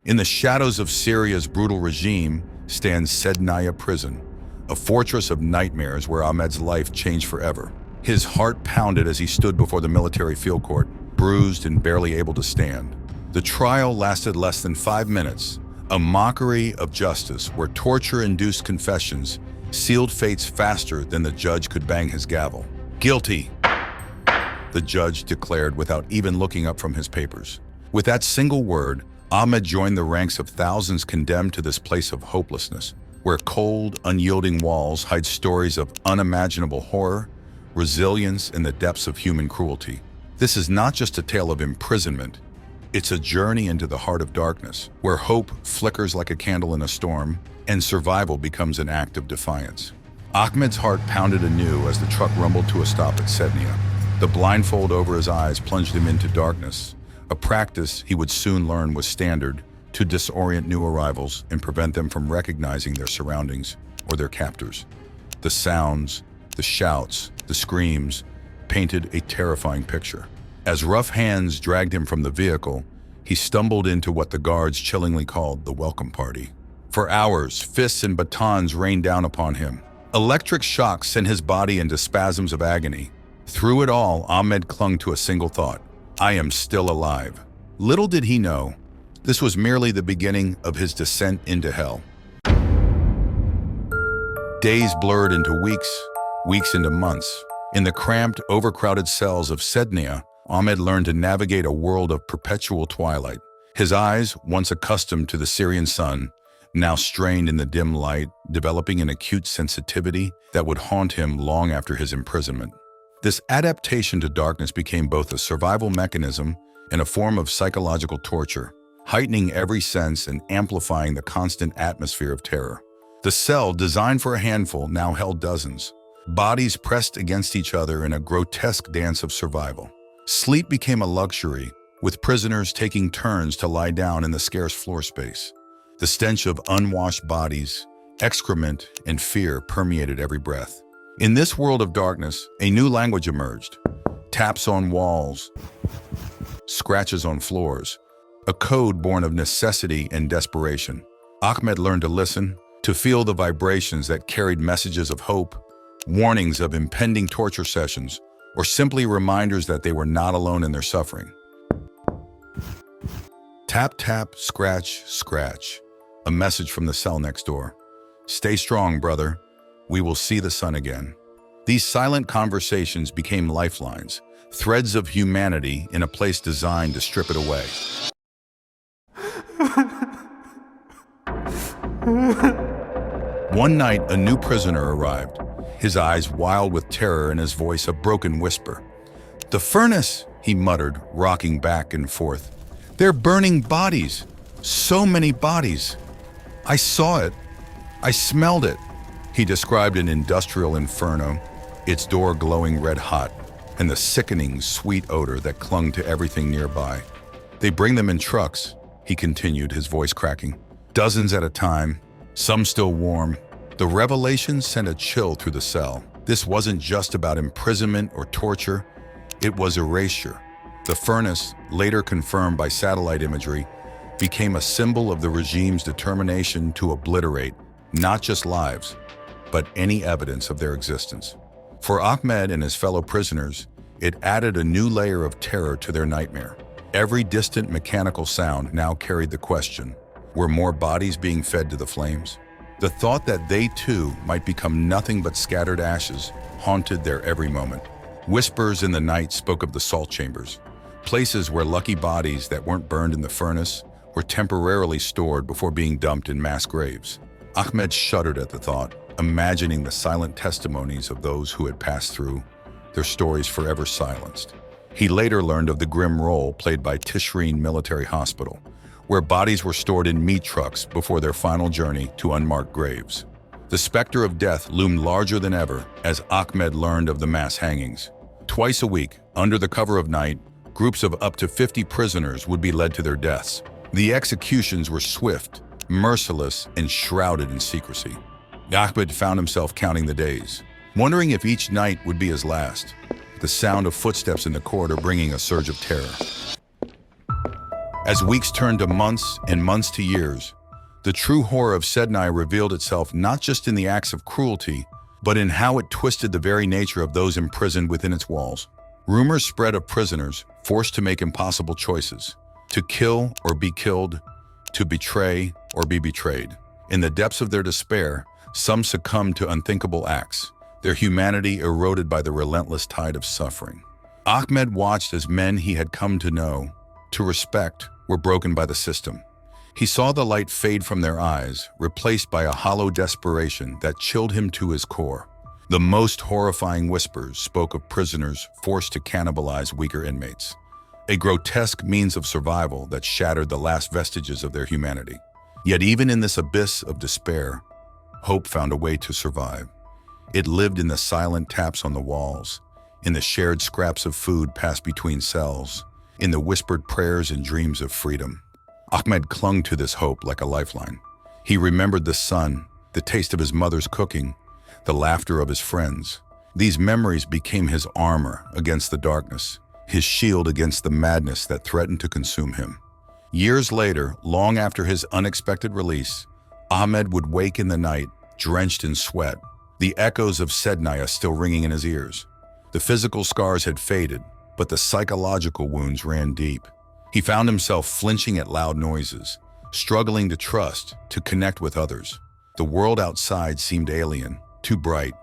In the shadows of Syria's brutal regime stands Sednaya Prison, a fortress of nightmares where Ahmed's life changed forever. His heart pounded as he stood before the military field court, bruised and barely able to stand. The trial lasted less than 5 minutes, a mockery of justice where torture-induced confessions sealed fates faster than the judge could bang his gavel. Guilty, the judge declared without even looking up from his papers. With that single word, Ahmed joined the ranks of thousands condemned to this place of hopelessness, where cold, unyielding walls hide stories of unimaginable horror, resilience, and the depths of human cruelty. This is not just a tale of imprisonment. It's a journey into the heart of darkness, where hope flickers like a candle in a storm, and survival becomes an act of defiance. Ahmed's heart pounded anew as the truck rumbled to a stop at Sednaya. The blindfold over his eyes plunged him into darkness, a practice he would soon learn was standard to disorient new arrivals and prevent them from recognizing their surroundings or their captors. The sounds, the shouts, the screams painted a terrifying picture. As rough hands dragged him from the vehicle, he stumbled into what the guards chillingly called the welcome party. For hours, fists and batons rained down upon him. Electric shocks sent his body into spasms of agony. Through it all, Ahmed clung to a single thought: I am still alive. Little did he know, this was merely the beginning of his descent into hell. Days blurred into weeks, weeks into months. In the cramped, overcrowded cells of Sednaya, Ahmed learned to navigate a world of perpetual twilight. His eyes, once accustomed to the Syrian sun, now strained in the dim light, developing an acute sensitivity that would haunt him long after his imprisonment. This adaptation to darkness became both a survival mechanism and a form of psychological torture, heightening every sense and amplifying the constant atmosphere of terror. The cell, designed for a handful, now held dozens. Bodies pressed against each other in a grotesque dance of survival. Sleep became a luxury, with prisoners taking turns to lie down in the scarce floor space. The stench of unwashed bodies, excrement, and fear permeated every breath. In this world of darkness, a new language emerged. Taps on walls, scratches on floors, a code born of necessity and desperation. Ahmed learned to listen, to feel the vibrations that carried messages of hope, warnings of impending torture sessions, or simply reminders that they were not alone in their suffering. Tap, tap, scratch, scratch. A message from the cell next door. Stay strong, brother. We will see the sun again. These silent conversations became lifelines, threads of humanity in a place designed to strip it away. One night, a new prisoner arrived, his eyes wild with terror and his voice a broken whisper. "The furnace," he muttered, rocking back and forth. "They're burning bodies. So many bodies. I saw it. I smelled it." He described an industrial inferno, its door glowing red hot, and the sickening, sweet odor that clung to everything nearby. "They bring them in trucks," he continued, his voice cracking. "Dozens at a time, some still warm." The revelation sent a chill through the cell. This wasn't just about imprisonment or torture, it was erasure. The furnace, later confirmed by satellite imagery, became a symbol of the regime's determination to obliterate not just lives, but any evidence of their existence. For Ahmed and his fellow prisoners, it added a new layer of terror to their nightmare. Every distant mechanical sound now carried the question, were more bodies being fed to the flames? The thought that they too might become nothing but scattered ashes haunted their every moment. Whispers in the night spoke of the salt chambers, places where lucky bodies that weren't burned in the furnace were temporarily stored before being dumped in mass graves. Ahmed shuddered at the thought, imagining the silent testimonies of those who had passed through, their stories forever silenced. He later learned of the grim role played by Tishreen Military Hospital, where bodies were stored in meat trucks before their final journey to unmarked graves. The specter of death loomed larger than ever as Ahmed learned of the mass hangings. Twice a week, under the cover of night, groups of up to 50 prisoners would be led to their deaths. The executions were swift, merciless, and shrouded in secrecy. Ahmed found himself counting the days, wondering if each night would be his last, the sound of footsteps in the corridor bringing a surge of terror. As weeks turned to months and months to years, the true horror of Sednaya revealed itself not just in the acts of cruelty, but in how it twisted the very nature of those imprisoned within its walls. Rumors spread of prisoners forced to make impossible choices, to kill or be killed, to betray or be betrayed. In the depths of their despair, some succumbed to unthinkable acts, their humanity eroded by the relentless tide of suffering. Ahmed watched as men he had come to know, to respect, were broken by the system. He saw the light fade from their eyes, replaced by a hollow desperation that chilled him to his core. The most horrifying whispers spoke of prisoners forced to cannibalize weaker inmates, a grotesque means of survival that shattered the last vestiges of their humanity. Yet even in this abyss of despair, hope found a way to survive. It lived in the silent taps on the walls, in the shared scraps of food passed between cells, in the whispered prayers and dreams of freedom. Ahmed clung to this hope like a lifeline. He remembered the sun, the taste of his mother's cooking, the laughter of his friends. These memories became his armor against the darkness, his shield against the madness that threatened to consume him. Years later, long after his unexpected release, Ahmed would wake in the night, drenched in sweat, the echoes of Sednaya still ringing in his ears. The physical scars had faded, but the psychological wounds ran deep. He found himself flinching at loud noises, struggling to trust, to connect with others. The world outside seemed alien, too bright,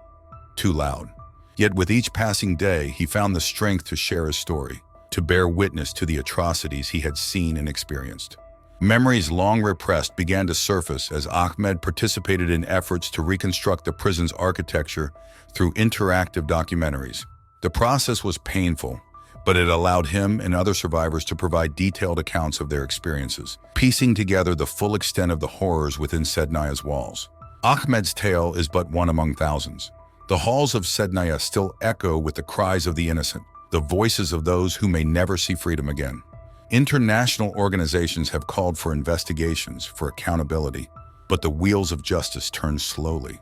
too loud. Yet with each passing day, he found the strength to share his story, to bear witness to the atrocities he had seen and experienced. Memories long repressed began to surface as Ahmed participated in efforts to reconstruct the prison's architecture through interactive documentaries. The process was painful, but it allowed him and other survivors to provide detailed accounts of their experiences, piecing together the full extent of the horrors within Sednaya's walls. Ahmed's tale is but one among thousands. The halls of Sednaya still echo with the cries of the innocent, the voices of those who may never see freedom again. International organizations have called for investigations, for accountability, but the wheels of justice turn slowly.